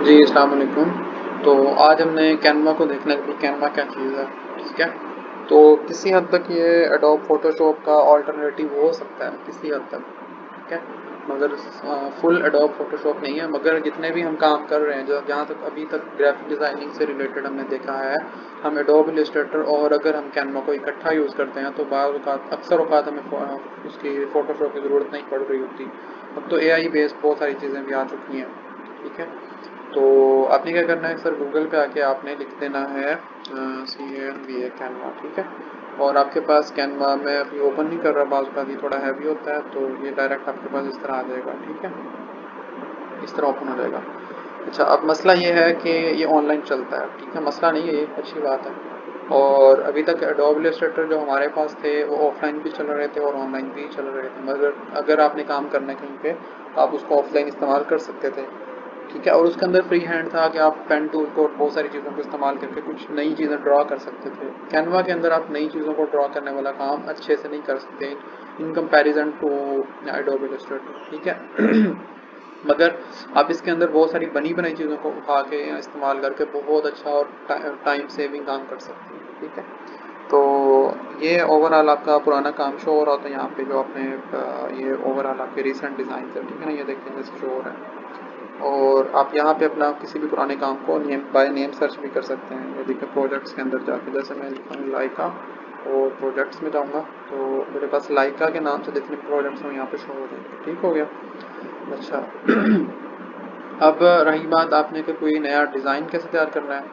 जी, अस्सलाम वालेकुम। तो आज हमने कैनवा को देखना है कि कैनवा क्या चीज़ है, ठीक है? तो किसी हद तक ये एडोब फ़ोटोशॉप का अल्टरनेटिव हो सकता है, किसी हद तक, ठीक है? मगर फुल एडोब फ़ोटोशॉप नहीं है, मगर जितने भी हम काम कर रहे हैं, जो जहाँ तक अभी तक ग्राफ़िक डिज़ाइनिंग से रिलेटेड हमने देखा है, हम एडोब इलस्ट्रेटर और अगर हम कैनवा को इकट्ठा यूज़ करते हैं, तो बाज़ औक़ात अक्सर औक़ात हमें उसकी फ़ोटोशॉप की ज़रूरत नहीं पड़ रही होती। अब तो एआई बेस्ड बहुत सारी चीज़ें भी आ चुकी हैं, ठीक है? तो आपने क्या करना है सर, गूगल पे आके आपने लिख देना है CANVA कैनवा, ठीक है? और आपके पास कैनवा में अभी ओपन नहीं कर रहा, बाज़ का भी थोड़ा हैवी होता है, तो ये डायरेक्ट आपके पास इस तरह आ जाएगा, ठीक है? इस तरह ओपन हो जाएगा। अच्छा, अब मसला ये है कि ये ऑनलाइन चलता है, ठीक है? मसला नहीं है, ये अच्छी बात है। और अभी तक एडोब इलस्ट्रेटर जो हमारे पास थे वो ऑफलाइन भी चल रहे थे और ऑनलाइन भी चल रहे थे, मगर अगर आपने काम करना है कहीं पे तो आप उसको ऑफलाइन इस्तेमाल कर सकते थे, ठीक है? और उसके अंदर फ्री हैंड था कि आप पेन टूल को और बहुत सारी चीज़ों को इस्तेमाल करके कुछ नई चीज़ें ड्रॉ कर सकते थे। कैनवा के अंदर आप नई चीज़ों को ड्रॉ करने वाला काम अच्छे से नहीं कर सकते in comparison to Adobe Illustrator, ठीक है? मगर आप इसके अंदर बहुत सारी बनी बनाई चीज़ों को उठा के या इस्तेमाल करके बहुत अच्छा और टाइम सेविंग काम कर सकते हैं, ठीक है? तो ये ओवरऑल आपका पुराना काम शो हो रहा होता है यहाँ पे, जो आपने ये ओवरऑल आपके रिसेंट डिज़ाइन है, ठीक है ना? ये देखिए जैसे शो हो रहा है। और आप यहाँ पे अपना किसी भी पुराने काम को नेम बाय नेम सर्च भी कर सकते हैं। ये देखिए प्रोजेक्ट्स के अंदर जाके, जैसे मैं लिखा हूँ लाइका और प्रोजेक्ट्स में जाऊँगा तो मेरे पास लाइका के नाम से जितने प्रोजेक्ट्स हैं यहाँ पे शो हो जाएंगे, ठीक हो गया? अच्छा। अब रही बात आपने कि कोई नया डिज़ाइन कैसे तैयार करना है,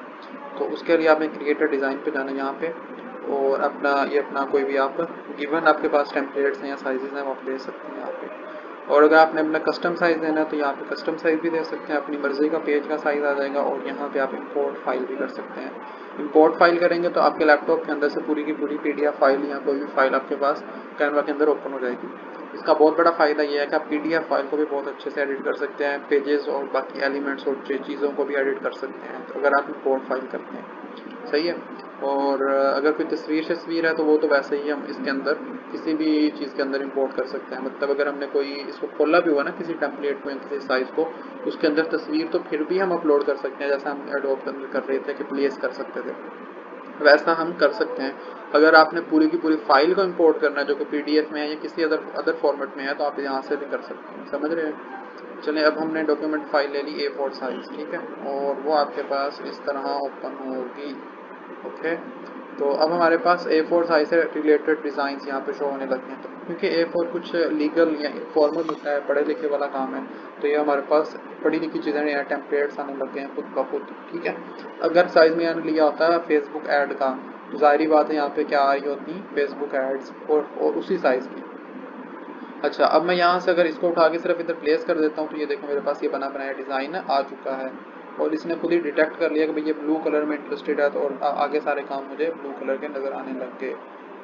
तो उसके लिए आपने क्रिएटर डिज़ाइन पे जाना है यहाँ पे, और अपना कोई भी आप गिवन आपके पास टेम्पलेट्स हैं या साइजेस हैं वो आप दे सकते हैं यहाँ पे। और अगर आपने अपना कस्टम साइज़ देना है तो यहाँ पे कस्टम साइज़ भी दे सकते हैं, अपनी मर्ज़ी का पेज का साइज़ आ जाएगा। और यहाँ पे आप इंपोर्ट फाइल भी कर सकते हैं। इंपोर्ट फाइल करेंगे तो आपके लैपटॉप के अंदर से पूरी की पूरी PDF फाइल या कोई भी फाइल आपके पास कैनवा के अंदर ओपन हो जाएगी। इसका बहुत बड़ा फ़ायदा ये है कि आप PDF फाइल को भी बहुत अच्छे से एडिट कर सकते हैं, पेजेस और बाकी एलिमेंट्स और चीज़ों को भी एडिट कर सकते हैं, तो अगर आप इंपोर्ट फाइल करते हैं, सही है। और अगर कोई तस्वीर है तो वो तो वैसे ही हम इसके अंदर किसी भी चीज़ के अंदर इंपोर्ट कर सकते हैं। मतलब अगर हमने कोई इसको खोला भी हुआ ना किसी टेम्पलेट को या किसी साइज़ को, उसके अंदर तस्वीर तो फिर भी हम अपलोड कर सकते हैं, जैसा हम एडोब के अंदर कर रहे थे कि प्लेस कर सकते थे, वैसा हम कर सकते हैं। अगर आपने पूरी की पूरी फाइल को इंपोर्ट करना है जो कि PDF में है या किसी अदर अदर फॉर्मेट में है, तो आप यहाँ से भी कर सकते हैं, समझ रहे हैं? चलिए, अब हमने डॉक्यूमेंट फाइल ले ली A4 साइज़, ठीक है? और वो आपके पास इस तरह ओपन होगी, ओके? तो अब हमारे पास A4 साइज से रिलेटेड डिज़ाइंस यहाँ पे शो होने लगे हैं, तो क्योंकि A4 कुछ लीगल या फॉर्मल होता है, पढ़े लिखे वाला काम है, तो ये हमारे पास पढ़ी लिखी चीज़ें या टेम्पलेट्स आने लग गए हैं खुद ब खुद, ठीक है? अगर साइज़ में मैंने लिया होता है फेसबुक ऐड का, तो ज़ाहिर बात है यहाँ पे क्या आ रही होती फेसबुक एड्स और उसी साइज़ की। अच्छा, अब मैं यहाँ से अगर इसको उठा के सिर्फ इधर प्लेस कर देता हूँ तो ये देखो मेरे पास ये बना बनाया डिज़ाइन आ चुका है, और इसने खुद ही डिटेक्ट कर लिया कि भाई ये ब्लू कलर में इंटरेस्टेड है, तो और आगे सारे काम मुझे ब्लू कलर के नज़र आने लग गए,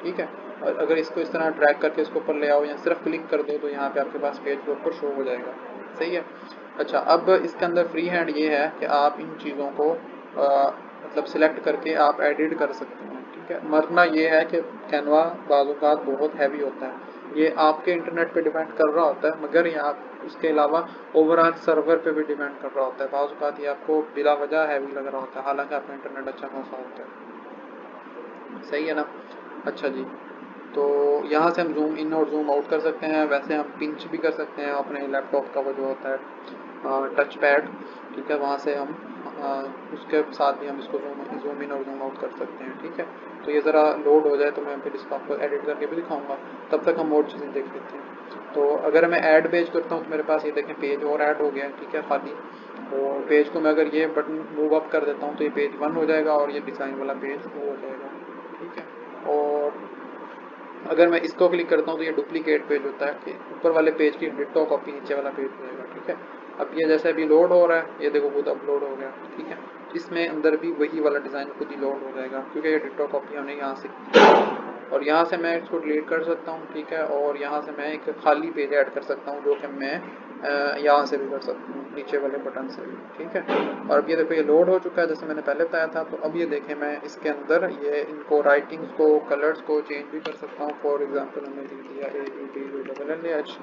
ठीक है? और अगर इसको इस तरह ड्रैग करके इसके ऊपर ले आओ या सिर्फ क्लिक कर दो तो यहाँ पे आपके पास पेज के ऊपर शो हो जाएगा, सही है। अच्छा, अब इसके अंदर फ्री हैंड ये है कि आप इन चीज़ों को मतलब सिलेक्ट करके आप एडिट कर सकते हैं, ठीक है? मरना ये है कि कैनवा बाज़-औक़ात बहुत हैवी होता है, ये आपके इंटरनेट पे डिपेंड कर रहा होता है, मगर ये आप उसके अलावा ओवरऑल सर्वर पे भी डिपेंड कर रहा होता है। बाज़ औक़ात ये आपको बिला वजह हैवी लग रहा होता है, हालांकि आपका इंटरनेट अच्छा खासा होता है, सही है ना? अच्छा जी, तो यहाँ से हम जूम इन और जूम आउट कर सकते हैं, वैसे हम पिंच भी कर सकते हैं अपने लैपटॉप का वो जो होता है टच पैड, ठीक है? वहाँ से हम उसके साथ भी हम इसको जूम इन और जूम आउट कर सकते हैं, ठीक है? तो ये ज़रा लोड हो जाए तो मैं फिर इसको आपको एडिट करके भी दिखाऊंगा, तब तक हम और चीज़ें देख लेते हैं। तो अगर मैं ऐड पेज करता हूँ तो मेरे पास ये देखें पेज और ऐड हो गया है, ठीक है, खाली। और पेज को मैं अगर ये बटन मूव अप कर देता हूँ तो ये पेज 1 हो जाएगा और ये डिज़ाइन वाला पेज 2 हो जाएगा, ठीक है? और अगर मैं इसको क्लिक करता हूँ तो ये डुप्लीकेट पेज होता है कि ऊपर वाले पेज की डिट्टो कॉपी नीचे वाला पेज हो जाएगा, ठीक है? अब ये जैसे अभी लोड हो रहा है, ये देखो खुद अपलोड हो गया, ठीक है? इसमें अंदर भी वही वाला डिज़ाइन खुद ही लोड हो जाएगा क्योंकि ये डिट्टो कॉपी हमने यहाँ से की है। और यहाँ से मैं इसको डिलीट कर सकता हूँ, ठीक है? और यहाँ से मैं एक खाली पेज ऐड कर सकता हूँ जो कि मैं यहाँ से भी कर सकता हूँ, नीचे वाले बटन से भी, ठीक है? और अब ये देखो ये लोड हो चुका है जैसे मैंने पहले बताया था। तो अब ये देखें मैं इसके अंदर ये इनको राइटिंग्स को कलर्स को चेंज भी कर सकता हूँ। फॉर एग्जांपल हमने लिख दिया AUDULLAH,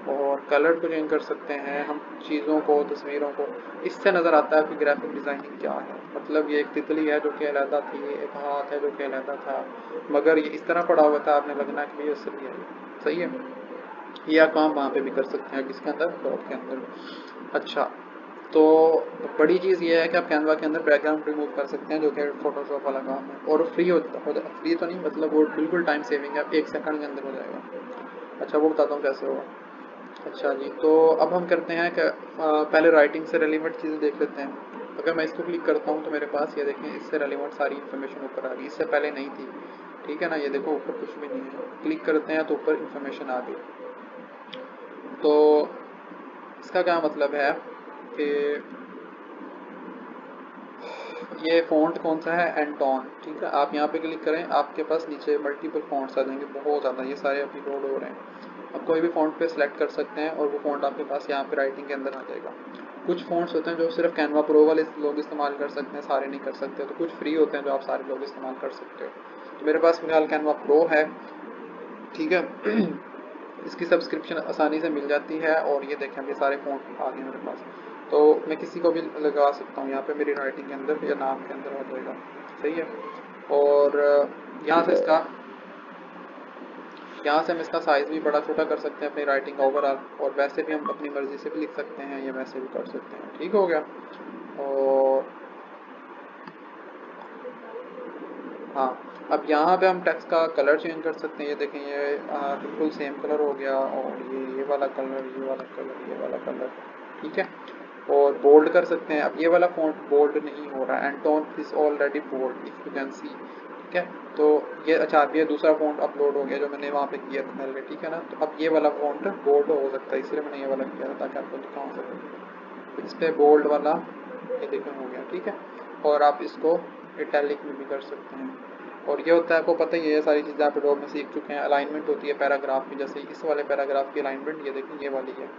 और कलर को चेंज कर सकते हैं हम, चीज़ों को, तस्वीरों को। इससे नज़र आता है कि ग्राफिक डिज़ाइनिंग क्या है। मतलब ये एक तितली है जो कि अलहदा थी, एक हाथ है जो कि अलहदा था, मगर ये इस तरह पड़ा हुआ था आपने लगना कि ये असली है। सही है। ये आप काम वहाँ पे भी कर सकते हैं, किसके अंदर, डॉट के अंदर। अच्छा, तो बड़ी चीज़ ये है कि आप कैनवा के अंदर बैकग्राउंड रिमूव कर सकते हैं, जो कि फोटोशॉप वाला काम है, और फ्री फ्री तो नहीं, मतलब वो बिल्कुल टाइम सेविंग है, आप 1 सेकंड के अंदर हो जाएगा। अच्छा, वो बताता हूँ कैसे होगा। अच्छा जी, तो अब हम करते हैं कि पहले राइटिंग से रेलिवेंट चीज़ें देख लेते हैं। अगर मैं इसको क्लिक करता हूँ तो मेरे पास ये देखें, इससे रेलिवेंट सारी इन्फॉर्मेशन ऊपर आ गई, इससे पहले नहीं थी। ठीक है ना, ये देखो ऊपर कुछ भी नहीं है, क्लिक करते हैं तो ऊपर इन्फॉर्मेशन आ गई। तो इसका क्या मतलब है कि ये फ़ॉन्ट कौन सा है, एंटोन। ठीक है, आप यहाँ पे क्लिक करें, आपके पास नीचे मल्टीपल फ़ॉन्ट्स आ जाएंगे, बहुत ज़्यादा, ये सारे अभी लोड हो रहे हैं। आप कोई भी फ़ॉन्ट पे सिलेक्ट कर सकते हैं और वो फ़ॉन्ट आपके पास यहाँ पे राइटिंग के अंदर आ जाएगा। कुछ फ़ॉन्ट्स होते हैं जो सिर्फ कैनवा प्रो वाले लोग इस्तेमाल कर सकते हैं, सारे नहीं कर सकते। तो कुछ फ्री होते हैं जो आप सारे लोग इस्तेमाल कर सकते हो। तो मेरे पास फिलहाल कैनवा प्रो है। ठीक है। इसकी सब्सक्रिप्शन आसानी से मिल जाती है, और ये देखें ये सारे फ़ॉन्ट आ गए मेरे पास। तो मैं किसी को भी लगा सकता हूँ यहाँ पे, मेरी राइटिंग के अंदर या नाम के अंदर आ जाएगा। सही है। और यहाँ से इसका यहाँ से हम इसका साइज़ भी बड़ा छोटा कर सकते हैं अपनी राइटिंग का ओवरऑल, और वैसे भी हम अपनी मर्ज़ी से भी लिख सकते हैं या वैसे भी कर सकते हैं। ठीक हो गया। और हाँ, अब यहाँ पे हम टेक्स्ट का कलर चेंज कर सकते हैं। ये देखें, ये बिल्कुल सेम कलर हो गया, और ये वाला कलर, ये वाला कलर, ये वाला कलर। ठीक है। और बोल्ड कर सकते हैं। अब ये वाला फॉन्ट बोल्ड नहीं हो रहा है, Anton is already bold if you can see. ठीक है। तो ये, अच्छा, अब ये दूसरा फॉन्ट अपलोड हो गया जो मैंने वहाँ पे किया था पहले। ठीक है ना, तो अब ये वाला फॉन्ट बोल्ड हो सकता है, इसलिए मैंने ये वाला किया था ताकि आपको दिखा सके। इस पे बोल्ड वाला ये देखें हो गया। ठीक है। और आप इसको इटैलिक में भी कर सकते हैं। और ये होता है, आपको पता ही है, ये सारी चीज़ें आप एडोब में सीख चुके हैं। अलाइनमेंट होती है पैराग्राफ की, जैसे इस वाले पैराग्राफ की अलाइनमेंट ये देखें ये वाली है।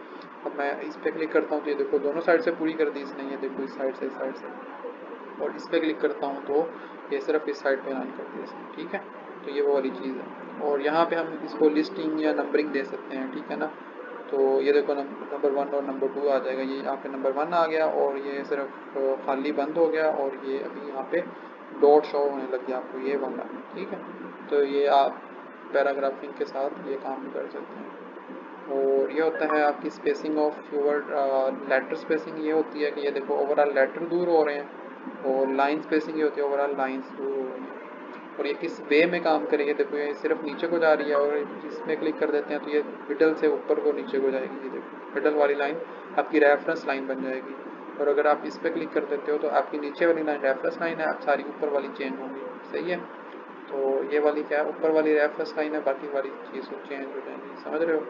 अब मैं इस पर क्लिक करता हूँ तो ये देखो दोनों साइड से पूरी कर दी इसने, ये देखो इस साइड से, इस साइड से। और इस पर क्लिक करता हूँ तो ये सिर्फ इस साइड पे अलाइन कर दी इसने। ठीक है। तो ये वो वाली चीज़ है। और यहाँ पे हम इसको लिस्टिंग या नंबरिंग दे सकते हैं। ठीक है ना। तो ये देखो नंबर 1 और नंबर 2 आ जाएगा, ये यहाँ पे नंबर 1 आ गया, और ये सिर्फ खाली बंद हो गया, और ये अभी यहाँ पे डॉट शो होने लग गया आपको, ये वाला। ठीक है। तो ये आप पैराग्राफिंग के साथ ये काम भी कर सकते हैं। और ये होता है आपकी spacing of your letter spacing, ये होती है कि ये देखो ओवरऑल लेटर दूर हो रहे हैं, और लाइन स्पेसिंग ये होती है ओवरऑल लाइंस दूर हो रही हैं। और ये किस वे में काम करेगी, देखो ये सिर्फ नीचे को जा रही है, और इसमें क्लिक कर देते हैं तो ये मिडल से ऊपर को नीचे को जाएगी। ये देखो मिडल वाली लाइन आपकी रेफरेंस लाइन बन जाएगी। और अगर आप इस पर क्लिक कर देते हो तो आपकी नीचे वाली लाइन रेफरेंस लाइन है, आप सारी ऊपर वाली चेंज होंगी। सही है। तो ये वाली क्या है, ऊपर वाली रेफरेंस लाइन है, बाकी वाली चीज़ चेंज हो जाएंगी। समझ रहे हो।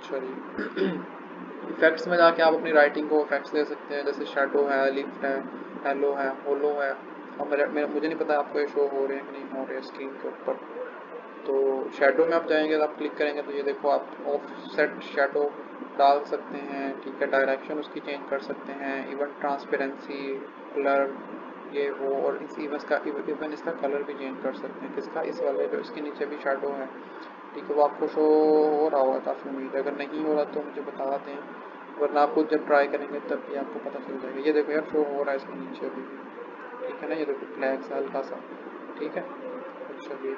चलिए। इफेक्ट्स में जाके आप अपनी राइटिंग को इफेक्ट्स दे सकते हैं, जैसे शेडो है, लिफ्ट है, हेलो है, होलो है। अब मुझे नहीं पता आपको ये शो हो रहे हैं कि नहीं हो रहे हैं स्क्रीन के ऊपर। तो शेडो में आप जाएंगे तो आप क्लिक करेंगे तो ये देखो आप ऑफ सेट शेडो डाल सकते हैं। ठीक है। डायरेक्शन उसकी चेंज कर सकते हैं, इवन ट्रांसपेरेंसी, कलर, ये वो। और इवन इसका कलर भी चेंज कर सकते हैं। किसका, इस वाले जो इसके नीचे भी शेडो है। ठीक है। वो आपको शो हो रहा होगा, काफ़ी उम्मीद है। अगर नहीं हो रहा तो मुझे बता दें, वरना आप खुद जब ट्राई करेंगे तब भी आपको पता चल जाएगा। ये देखो यार, शो हो रहा है इसके नीचे अभी भी। ठीक है ना, ये देखो ब्लैक सा हल्का सा। ठीक है। अच्छा जी।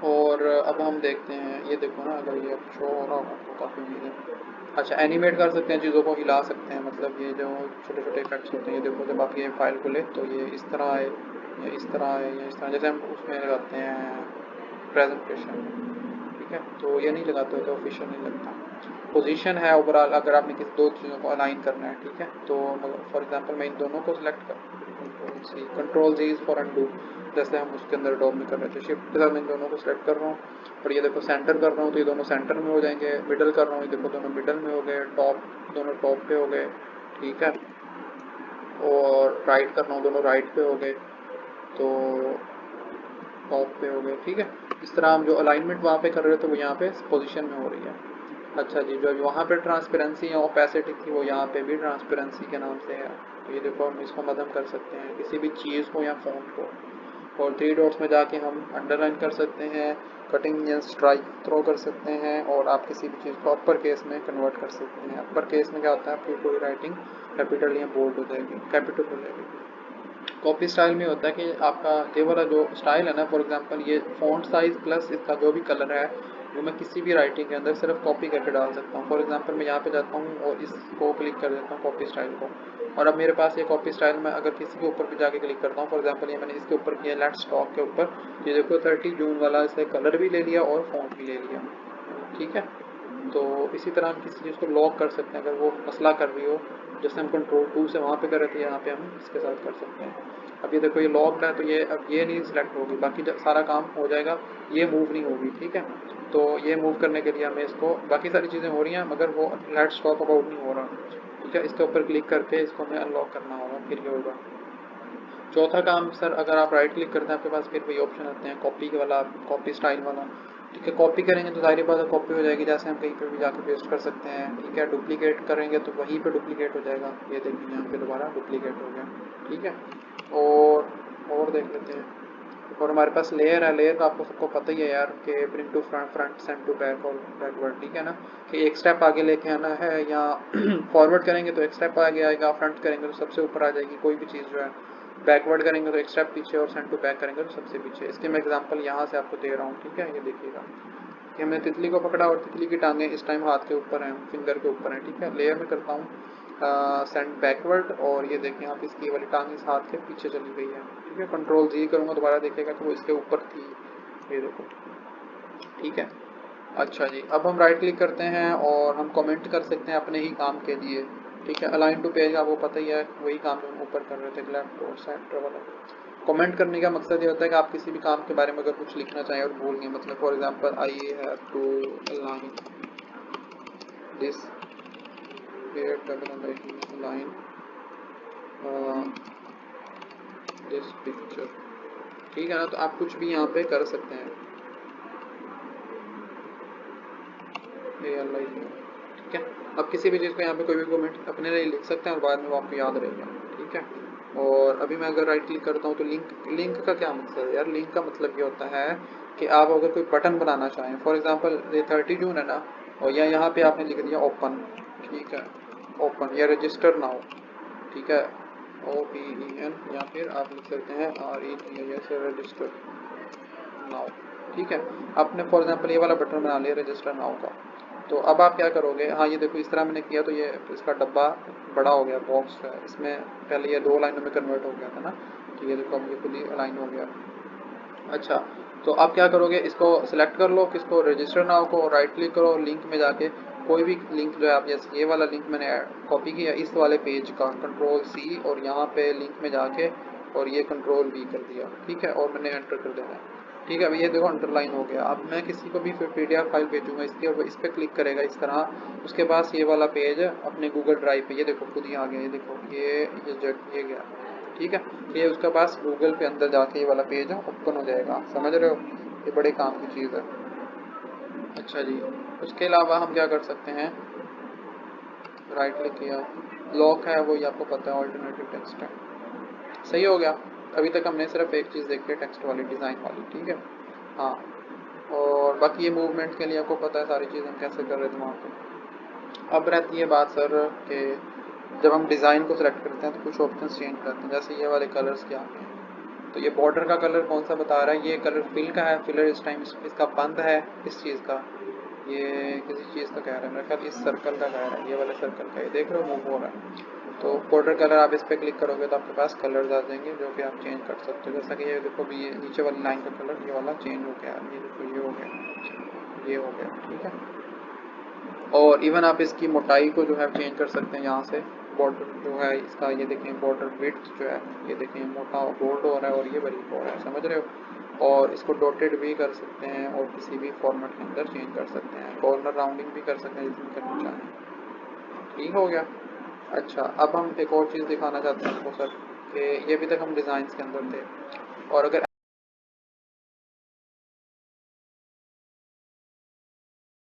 और अब हम देखते हैं, ये देखो ना, अगर ये शो हो रहा होगा तो काफ़ी उम्मीद है। अच्छा, एनिमेट कर सकते हैं, चीज़ों को हिला सकते हैं, मतलब ये जो छोटे छोटे इफेक्ट्स होते हैं, ये देखो जब आप ये फाइल खोले तो ये इस तरह आए, या इस तरह आए, या इस तरह, जैसे हम उसमें लगाते हैं प्रेजेंटेशन। ठीक है। तो ये नहीं लगाते हो तो ऑफिशियल नहीं लगता। पोजीशन है ओवरऑल, अगर आपने किसी दो चीज़ों को अलाइन करना है। ठीक है। तो फॉर एग्जांपल मैं इन दोनों को सिलेक्ट कर, control G is for undo, जैसे हम उसके अंदर डॉग में कर रहे थे। शिफ्ट के साथ मैं इन दोनों को सिलेक्ट कर रहा हूँ, और ये देखो सेंटर कर रहा हूँ तो ये दोनों सेंटर में हो जाएंगे। मिडल कर रहा हूँ, ये देखो दोनों मिडल में हो गए। टॉप, दोनों टॉप पे हो गए। ठीक है। और राइट कर रहा हूँ, दोनों राइट पे हो गए। तो टॉप पे हो गए। ठीक है। इस तरह हम जो अलाइनमेंट वहाँ पे कर रहे थे वो यहाँ पे पोजीशन में हो रही है। अच्छा जी, जो वहाँ पे ट्रांसपेरेंसी या ओपेसिटी थी वो यहाँ पे भी ट्रांसपेरेंसी के नाम से है। तो ये देखो हम इसको मध्यम कर सकते हैं, किसी भी चीज़ को या फ़ॉन्ट को। और 3 डॉट्स में जाके हम अंडरलाइन कर सकते हैं, कटिंग या स्ट्राइक थ्रो कर सकते हैं, और आप किसी भी चीज़ को अपर केस में कन्वर्ट कर सकते हैं। अपर केस में क्या होता है, आपकी कोई राइटिंग कैपिटल या बोल्ड हो जाएगी, कैपिटल हो जाएगी। कॉपी स्टाइल में होता है कि आपका ये वाला जो स्टाइल है ना, फॉर एग्जांपल ये फ़ॉन्ट साइज़ प्लस इसका जो भी कलर है वो मैं किसी भी राइटिंग के अंदर सिर्फ कॉपी करके डाल सकता हूँ। फॉर एग्जांपल मैं यहाँ पे जाता हूँ और इसको क्लिक कर देता हूँ कॉपी स्टाइल को, और अब मेरे पास ये कॉपी स्टाइल में अगर किसी के ऊपर भी जाके क्लिक करता हूँ, फॉर एग्जांपल ये मैंने इसके ऊपर किया लेट्स टॉक के ऊपर, ये देखो 30 जून वाला इसने कलर भी ले लिया और फॉन्ट भी ले लिया। ठीक है, तो इसी तरह हम किसी चीज़ को लॉक कर सकते हैं अगर वो मसला कर रही हो, जैसे हम कंट्रोल 2 से वहाँ पे कर रहे थे, यहाँ पे हम इसके साथ कर सकते हैं। अब ये देखो ये लॉक्ड है, तो ये अब ये नहीं सिलेक्ट होगी, बाकी सारा काम हो जाएगा, ये मूव नहीं होगी। ठीक है, तो ये मूव करने के लिए हमें इसको, बाकी सारी चीज़ें हो रही हैं मगर वो लेट्स टॉक अबाउट नहीं हो रहा। ठीक है, इसके ऊपर क्लिक करके इसको हमें अनलॉक करना होगा, फिर ये होगा। चौथा काम सर, अगर आप राइट क्लिक करते हैं आपके पास फिर वही ऑप्शन आते हैं कॉपी वाला, कॉपी स्टाइल वाला। ठीक है, कॉपी करेंगे तो सारी बात कॉपी हो जाएगी, जैसे हम कहीं पे भी जाकर पेस्ट कर सकते हैं। ठीक है, डुप्लीकेट करेंगे तो वहीं पे डुप्लीकेट हो जाएगा, ये देखिए यहाँ पे दोबारा डुप्लीकेट हो गया। ठीक है, और देख लेते हैं। और हमारे पास लेयर है, लेयर का आपको सबको पता ही है यार कि bring to front, front send to back और बैकवर्ड। ठीक है ना, कि एक स्टेप आगे लेके आना है, या फॉरवर्ड करेंगे तो एक स्टेप आगे आएगा, फ्रंट करेंगे तो सबसे ऊपर आ जाएगी कोई भी चीज़ जो है, बैकवर्ड करेंगे तो एक स्टेप पीछे, और सेंड टू बैक करेंगे तो सबसे पीछे। इसके मैं एग्जांपल यहाँ से आपको दे रहा हूँ। ठीक है, ये देखिएगा कि हमने तितली को पकड़ा और तितली की टांगें इस टाइम हाथ के ऊपर हैं, फिंगर के ऊपर हैं। ठीक है, लेयर में करता हूँ सेंड बैकवर्ड, और ये देखें आप इसकी वाली टांग इस हाथ के पीछे चली गई है। ठीक है, कंट्रोल जी करूँगा दोबारा देखेगा कि वो इसके ऊपर थी, ये देखो। ठीक है, अच्छा जी, अब हम राइट क्लिक करते हैं और हम कमेंट कर सकते हैं अपने ही काम के लिए। ठीक है, अलाइन टू पेज आपको पता ही है, वही काम जो हम ऊपर कर रहे थे, लेफ्ट और सेंटर वाला। कमेंट करने का मकसद ये होता है कि आप किसी भी काम के बारे में अगर कुछ लिखना चाहें और भूल गए, मतलब for example I have to align this double line this picture. ठीक है ना, तो आप कुछ भी यहाँ पे कर सकते हैं। ठीक है, अब किसी भी चीज़ को यहाँ पे कोई भी कमेंट अपने लिए लिख सकते हैं और बाद में वो आपको याद रहेगा। ठीक है, और अभी मैं अगर राइट क्लिक करता हूँ तो लिंक, लिंक का क्या मकसद है यार? लिंक का मतलब ये होता है कि आप अगर कोई बटन बनाना चाहें, फॉर एग्जांपल ये 30 जून है ना, और या यहाँ पे आपने लिख दिया ओपन। ठीक है, ओपन या रजिस्टर नाउ। ठीक है, OPEN, या फिर आप लिख सकते हैं REGIS, रजिस्टर नाउ। ठीक है, आपने फॉर एग्जांपल ये वाला बटन बना लिया रजिस्टर नाउ का, तो अब आप क्या करोगे, हाँ ये देखो इस तरह मैंने किया तो ये इसका डब्बा बड़ा हो गया, बॉक्स है इसमें, पहले ये 2 लाइनों में कन्वर्ट हो गया था ना, तो ये देखो अब ये खुद ही अलाइन हो गया। अच्छा, तो आप क्या करोगे, इसको सिलेक्ट कर लो, किसको, रजिस्टर नाउ को, राइट क्लिक करो, लिंक में जाके कोई भी लिंक जो है आप, जैसे ये वाला लिंक मैंने कॉपी किया इस वाले पेज का, कंट्रोल C, और यहाँ पे लिंक में जाके और ये कंट्रोल V कर दिया। ठीक है, और मैंने एंटर कर देना है। ठीक है, अब ये देखो अंडरलाइन हो गया। अब मैं किसी को भी फिर PDF फाइल भेजूंगा इसकी, और वो इस पर क्लिक करेगा इस तरह, उसके पास ये वाला पेज अपने गूगल ड्राइव पे, ये देखो खुद ही आ गया, ये देखो ये गया। ठीक है, ये उसके पास गूगल पे अंदर जाके ये वाला पेज ओपन हो जाएगा, समझ रहे हो, ये बड़े काम की चीज़ है। अच्छा जी, उसके अलावा हम क्या कर सकते हैं, राइट क्लिक किया, लॉक है वो, ये आपको पता है, ऑल्टरनेटिव टेक्स्ट है, सही हो गया। अभी तक हमने सिर्फ एक चीज़ देखी है, टेक्स्ट वाली, डिज़ाइन वाली। ठीक है, हाँ, और बाकी ये मूवमेंट के लिए आपको पता है सारी चीज़ हम कैसे कर रहे थे वहाँ पे। अब रहती है बात सर कि जब हम डिज़ाइन को सिलेक्ट करते हैं तो कुछ ऑप्शंस चेंज करते हैं, जैसे ये वाले कलर्स क्या हैं। तो ये बॉर्डर का कलर कौन सा बता रहा है, ये कलर फिल का है, फिलर इस टाइम इसका बंद है, इस चीज़ का, ये किसी चीज़ का कह रहा है मेरे ख्याल, इस सर्कल का कह रहा है, ये वाले सर्कल का, ये देख रहे हो मूव हो रहा है। तो बॉर्डर कलर आप इस पर क्लिक करोगे तो आपके पास कलर्स आ जाएंगे जो कि आप चेंज कर सकते हो, जैसा कि ये देखो भी, ये नीचे वाली लाइन का कलर ये वाला चेंज हो गया, ये देखो ये हो गया, ये हो गया। ठीक है, और इवन आप इसकी मोटाई को जो है चेंज कर सकते हैं यहाँ से, बॉर्डर जो है इसका, ये देखें बॉर्डर विड्थ जो है, ये देखें मोटा बोल्ड हो रहा है और ये बारीक हो रहा है, समझ रहे हो। और इसको डॉटेड भी कर सकते हैं और किसी भी फॉर्मेट के अंदर चेंज कर सकते हैं, कॉर्नर राउंडिंग भी कर सकते हैं जिसमें करना चाहें। ठीक हो गया। अच्छा, अब हम एक और चीज़ दिखाना चाहते हैं आपको सर, कि ये अभी तक हम डिज़ाइंस के अंदर थे, और अगर